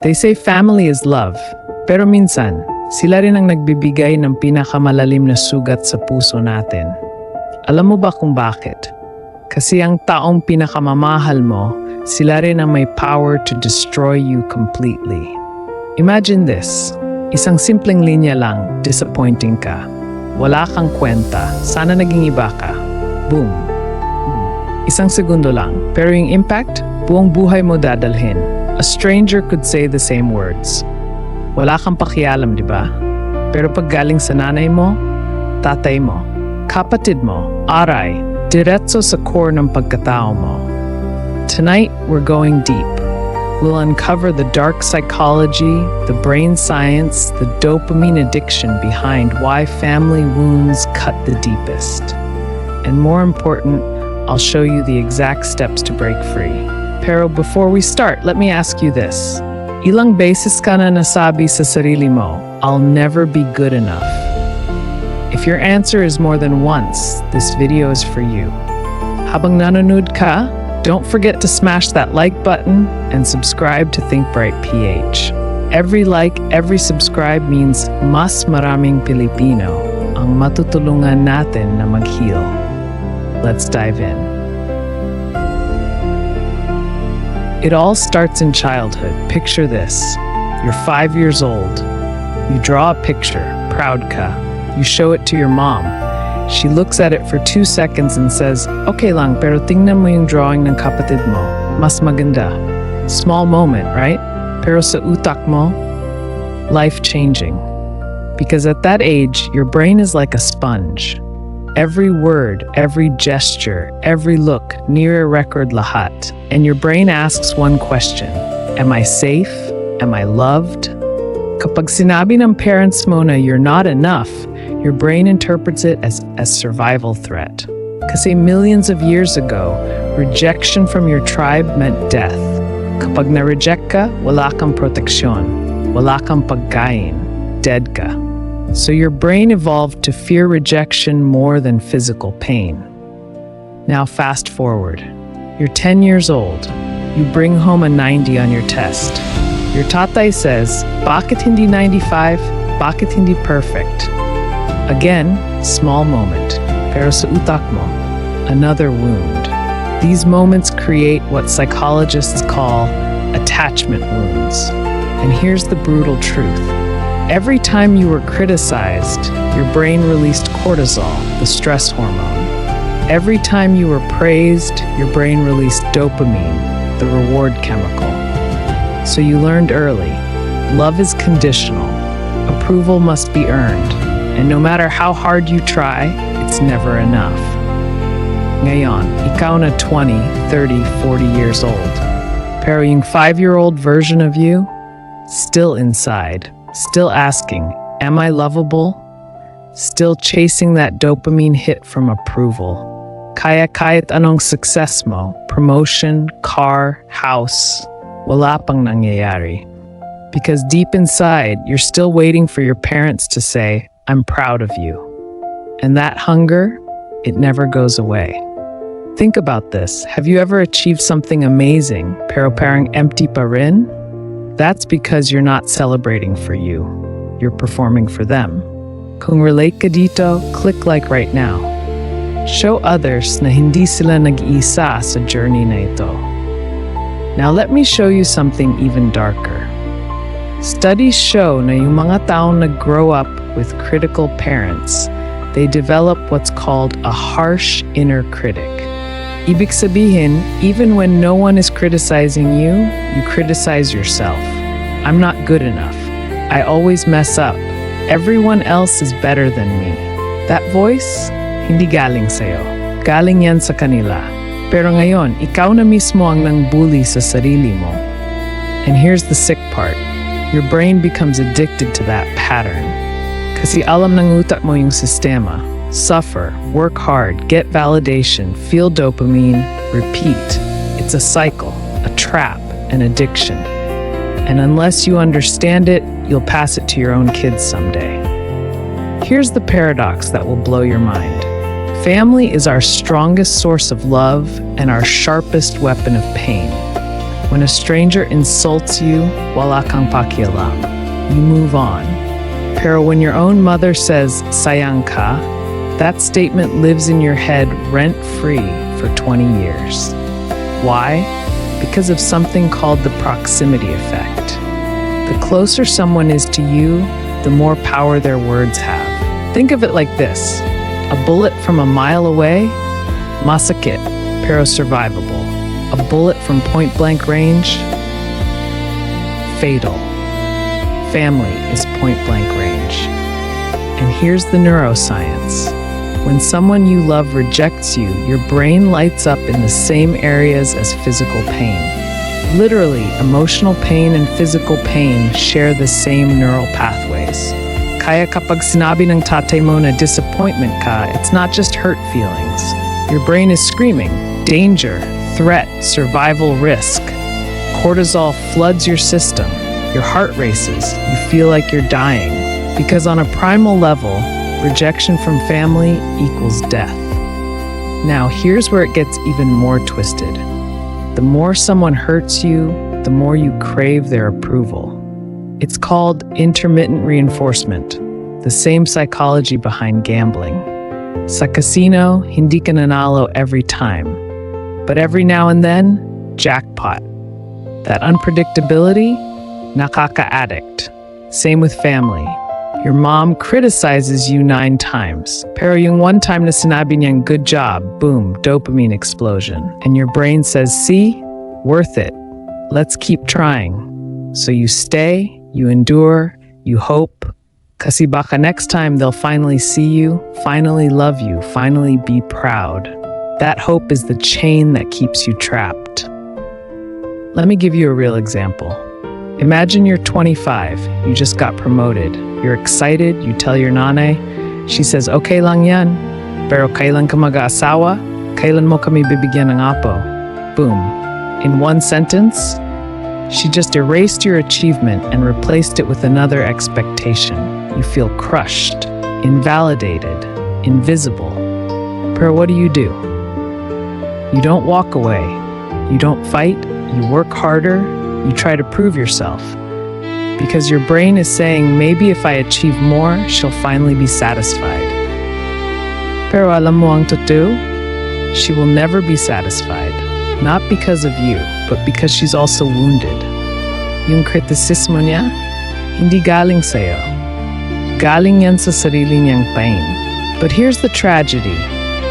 They say family is love, pero minsan, sila rin ang nagbibigay ng pinakamalalim na sugat sa puso natin. Alam mo ba kung bakit? Kasi ang taong pinakamamahal mo, sila rin ang may power to destroy you completely. Imagine this, isang simpleng linya lang, disappointing ka. Wala kang kwenta, sana naging iba ka. Boom. Isang segundo lang, pero yung impact, buong buhay mo dadalhin. A stranger could say the same words. Wala kang pakialam, di ba? Pero pag galing sa nanay mo, tatay mo, kapatid mo, aray, diretso sa core ng pagkatao mo. Tonight, we're going deep. We'll uncover the dark psychology, the brain science, the dopamine addiction behind why family wounds cut the deepest. And more important, I'll show you the exact steps to break free. Pero before we start, let me ask you this. Ilang beses ka na nasabi sa sarili mo, I'll never be good enough? If your answer is more than once, this video is for you. Habang nanonood ka, don't forget to smash that like button and subscribe to ThinkBright PH. Every like, every subscribe means mas maraming Filipino ang matutulungan natin na mag-heal. Let's dive in. It all starts in childhood. Picture this. You're 5 years old. You draw a picture, proud ka. You show it to your mom. She looks at it for 2 seconds and says, okay lang, pero tingnan mo yung drawing ng kapatid mo. Mas maganda. Small moment, right? Pero sa utak mo, life-changing. Because at that age, your brain is like a sponge. Every word, every gesture, every look, near a record lahat. And your brain asks one question, am I safe? Am I loved? Kapag sinabi ng parents mo na you're not enough, your brain interprets it as a survival threat. Kasi millions of years ago, rejection from your tribe meant death. Kapag na-reject ka, wala kang proteksyon, wala kang pagkain, dead ka. So your brain evolved to fear rejection more than physical pain. Now fast forward. You're 10 years old. You bring home a 90 on your test. Your tatay says, bakit hindi 95? Bakit hindi perfect? Again, small moment. Pero sa utak mo, another wound. These moments create what psychologists call attachment wounds. And here's the brutal truth. Every time you were criticized, your brain released cortisol, the stress hormone. Every time you were praised, your brain released dopamine, the reward chemical. So you learned early, love is conditional. Approval must be earned. And no matter how hard you try, it's never enough. Ngayon, ikaw na 20, 30, 40 years old. Pero yung 5-year-old version of you, still inside, still asking, am I lovable? Still chasing that dopamine hit from approval. Kaya kahit anong success mo, promotion, car, house, wala pang nangyayari. Because deep inside, you're still waiting for your parents to say, I'm proud of you. And that hunger, it never goes away. Think about this. Have you ever achieved something amazing, pero parang empty pa rin? That's because you're not celebrating for you. You're performing for them. Kung relate ka dito, click like right now. Show others na hindi sila nag-iisa sa journey na ito. Now let me show you something even darker. Studies show na yung mga taong nag-grow up with critical parents, they develop what's called a harsh inner critic. Ibig sabihin, even when no one is criticizing you, you criticize yourself. I'm not good enough. I always mess up. Everyone else is better than me. That voice, hindi galing sa'yo. Galing yan sa kanila. Pero ngayon, ikaw na mismo ang nang-bully sa sarili mo. And here's the sick part. Your brain becomes addicted to that pattern. Kasi alam ng utak mo yung sistema. Suffer, work hard, get validation, feel dopamine, repeat. It's a cycle, a trap, an addiction. And unless you understand it, you'll pass it to your own kids someday. Here's the paradox that will blow your mind. Family is our strongest source of love and our sharpest weapon of pain. When a stranger insults you, wala kang pakialam. You move on. Pero when your own mother says, sayang ka, that statement lives in your head rent-free for 20 years. Why? Because of something called the proximity effect. The closer someone is to you, the more power their words have. Think of it like this. A bullet from a mile away, masakit, pero survivable. A bullet from point-blank range, fatal. Family is point-blank range. And here's the neuroscience. When someone you love rejects you, your brain lights up in the same areas as physical pain. Literally, emotional pain and physical pain share the same neural pathways. Kaya kapag sinabi ng tatay mo na disappointment ka, it's not just hurt feelings. Your brain is screaming, danger, threat, survival risk. Cortisol floods your system. Your heart races. You feel like you're dying. Because on a primal level, rejection from family equals death. Now, here's where it gets even more twisted. The more someone hurts you, the more you crave their approval. It's called intermittent reinforcement, the same psychology behind gambling. Sa casino, hindi ka nanalo every time. But every now and then, jackpot. That unpredictability, nakaka-addict. Same with family. Your mom criticizes you 9 times. Pero yung one time na sinabi niyang good job, boom, dopamine explosion. And your brain says, see, worth it. Let's keep trying. So you stay, you endure, you hope. Kasi baka next time they'll finally see you, finally love you, finally be proud. That hope is the chain that keeps you trapped. Let me give you a real example. Imagine you're 25, you just got promoted. You're excited, you tell your nanay. She says, okay lang yan, pero kailan ka mag-aasawa? Kailan mo kami bibigyan ng apo? Boom. In one sentence, she just erased your achievement and replaced it with another expectation. You feel crushed, invalidated, invisible. Pero what do? You don't walk away. You don't fight. You work harder. You try to prove yourself. Because your brain is saying, maybe if I achieve more, she'll finally be satisfied. Pero alam mo ang totoo? She will never be satisfied. Not because of you, but because she's also wounded. Yung kritisismo niya, hindi galing sa'yo. Galing yan sa sarili niyang pain. But here's the tragedy.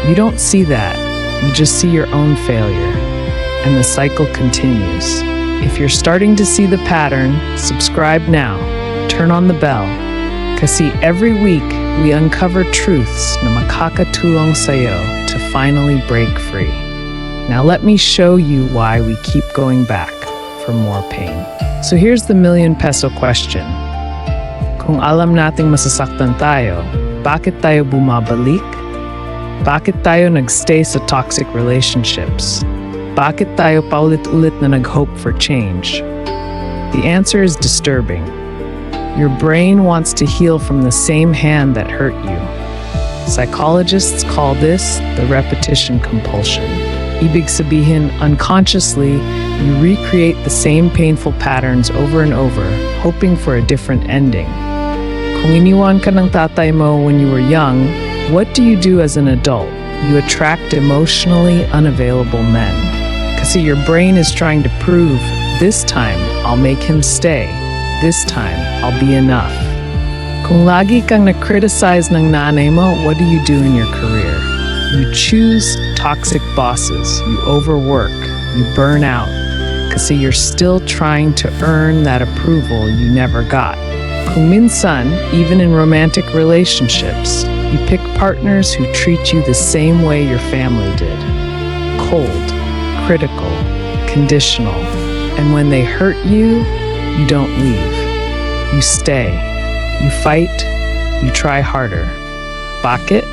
You don't see that. You just see your own failure. And the cycle continues. If you're starting to see the pattern, subscribe now. Turn on the bell. Kasi every week, we uncover truths na makakatulong sa'yo to finally break free. Now let me show you why we keep going back for more pain. So here's the ₱1,000,000 question. Kung alam nating masasaktan tayo, bakit tayo bumabalik? Bakit tayo nagstay sa toxic relationships? Bakit tayo paulit-ulit na nag-hope for change? The answer is disturbing. Your brain wants to heal from the same hand that hurt you. Psychologists call this the repetition compulsion. Ibig sabihin, unconsciously, you recreate the same painful patterns over and over, hoping for a different ending. Kung iniwan ka ng tatay mo when you were young, what do you do as an adult? You attract emotionally unavailable men. Kasi your brain is trying to prove, this time, I'll make him stay. This time, I'll be enough. Kung lagi kang na-criticize ng nanay mo, what do you do in your career? You choose toxic bosses, you overwork, you burn out. Kasi you're still trying to earn that approval you never got. Kung minsan, even in romantic relationships, you pick partners who treat you the same way your family did. Cold, critical, conditional. And when they hurt you, you don't leave. You stay. You fight. You try harder. Bakit?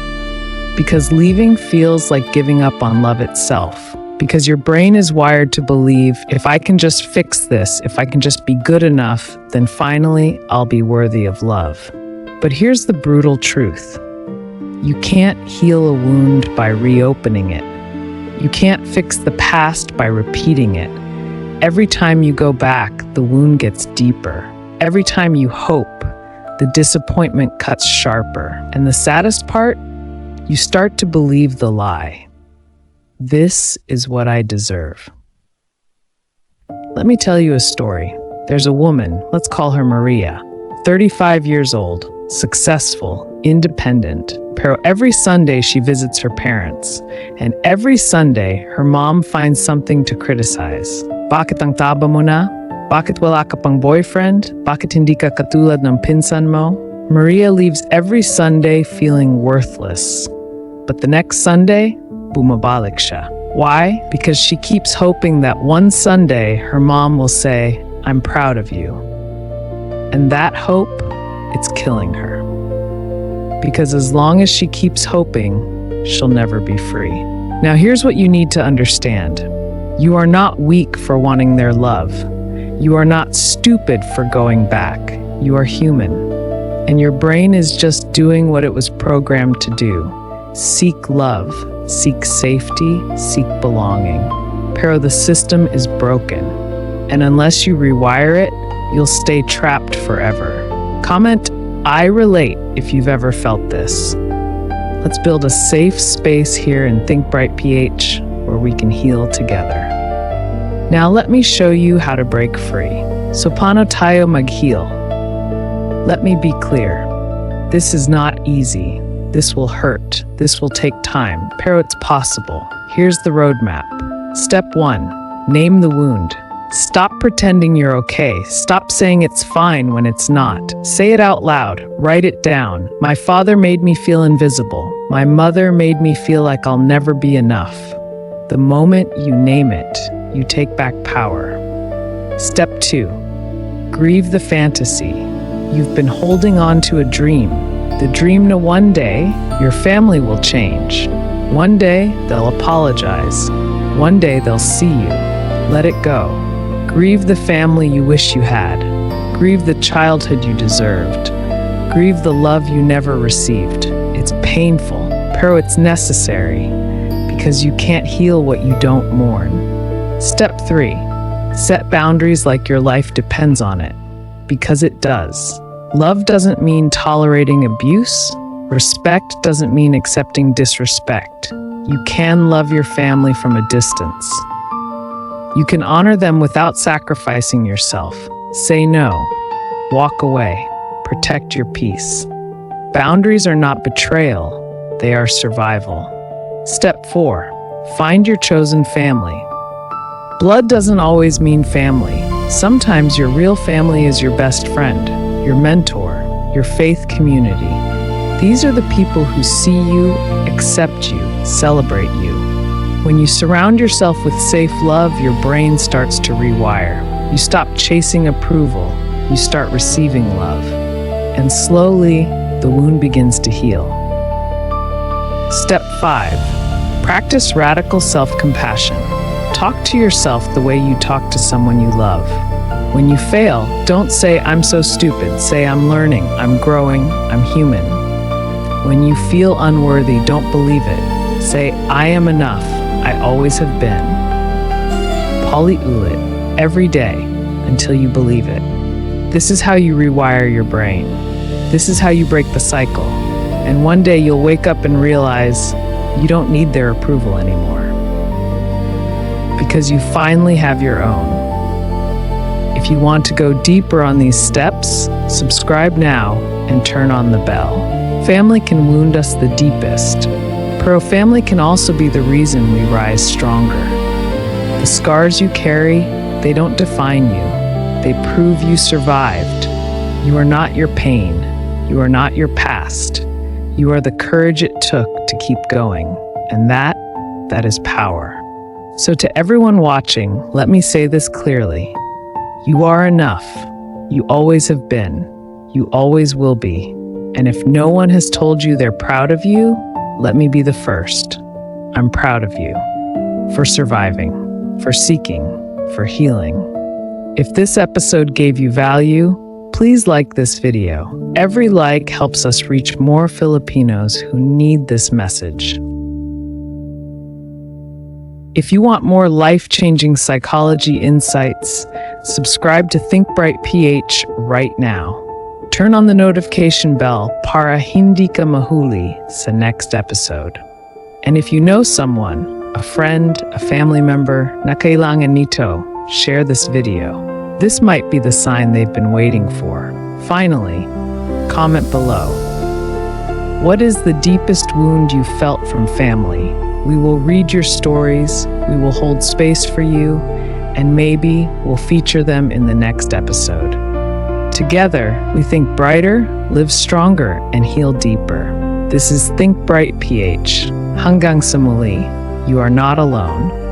Because leaving feels like giving up on love itself. Because your brain is wired to believe, if I can just fix this, if I can just be good enough, then finally I'll be worthy of love. But here's the brutal truth. You can't heal a wound by reopening it. You can't fix the past by repeating it. every time you go back, the wound gets deeper. Every time you hope, the disappointment cuts sharper. And the saddest part, you start to believe the lie. This is what I deserve. Let me tell you a story. There's a woman, let's call her Maria, 35 years old, successful, independent. Pero every Sunday she visits her parents, and every Sunday her mom finds something to criticize. Bakit ang taba mo na? Bakit wala ka pang boyfriend? Bakit hindi ka katulad ng pinsan mo? Maria leaves every Sunday feeling worthless. But the next Sunday, bumabalik siya. Why? Because she keeps hoping that one Sunday her mom will say, "I'm proud of you." And that hope, it's killing her. Because as long as she keeps hoping, she'll never be free. Now here's what you need to understand. You are not weak for wanting their love. You are not stupid for going back. You are human. And your brain is just doing what it was programmed to do. Seek love, seek safety, seek belonging. Pero the system is broken. And unless you rewire it, you'll stay trapped forever. Comment, "I relate," if you've ever felt this. Let's build a safe space here in ThinkBright PH where we can heal together. Now let me show you how to break free. So paano tayo mag-heal? Let me be clear. This is not easy. This will hurt. This will take time, pero it's possible. Here's the roadmap. Step 1, name the wound. Stop pretending you're okay. Stop saying it's fine when it's not. Say it out loud. Write it down. My father made me feel invisible. My mother made me feel like I'll never be enough. The moment you name it, you take back power. Step 2, grieve the fantasy. You've been holding on to a dream. The dream that one day, your family will change. One day, they'll apologize. One day, they'll see you. Let it go. Grieve the family you wish you had. Grieve the childhood you deserved. Grieve the love you never received. It's painful, pero it's necessary, because you can't heal what you don't mourn. Step 3, set boundaries like your life depends on it, because it does. Love doesn't mean tolerating abuse. Respect doesn't mean accepting disrespect. You can love your family from a distance. You can honor them without sacrificing yourself. Say no. Walk away. Protect your peace. Boundaries are not betrayal. They are survival. Step 4, find your chosen family. Blood doesn't always mean family. Sometimes your real family is your best friend, your mentor, your faith community. These are the people who see you, accept you, celebrate you. When you surround yourself with safe love, your brain starts to rewire. You stop chasing approval. You start receiving love. And slowly, the wound begins to heal. Step 5, practice radical self-compassion. Talk to yourself the way you talk to someone you love. When you fail, don't say, "I'm so stupid." Say, "I'm learning, I'm growing, I'm human." When you feel unworthy, don't believe it. Say, "I am enough. I always have been." Paulit-ulit, every day, until you believe it. This is how you rewire your brain. This is how you break the cycle. And one day you'll wake up and realize you don't need their approval anymore. Because you finally have your own. If you want to go deeper on these steps, subscribe now and turn on the bell. Family can wound us the deepest. Pero family can also be the reason we rise stronger. The scars you carry, they don't define you. They prove you survived. You are not your pain. You are not your past. You are the courage it took to keep going. And that is power. So to everyone watching, let me say this clearly. You are enough. You always have been. You always will be. And if no one has told you they're proud of you, let me be the first. I'm proud of you for surviving, for seeking, for healing. If this episode gave you value, please like this video. Every like helps us reach more Filipinos who need this message. If you want more life-changing psychology insights, subscribe to ThinkBright PH right now. Turn on the notification bell para hindi ka mahuli sa next episode. And if you know someone, a friend, a family member, na kailangan nito, share this video. This might be the sign they've been waiting for. Finally, comment below. What is the deepest wound you felt from family? We will read your stories, we will hold space for you, and maybe we'll feature them in the next episode. Together, we think brighter, live stronger, and heal deeper. This is ThinkBright PH. Hanggang sa muli, you are not alone.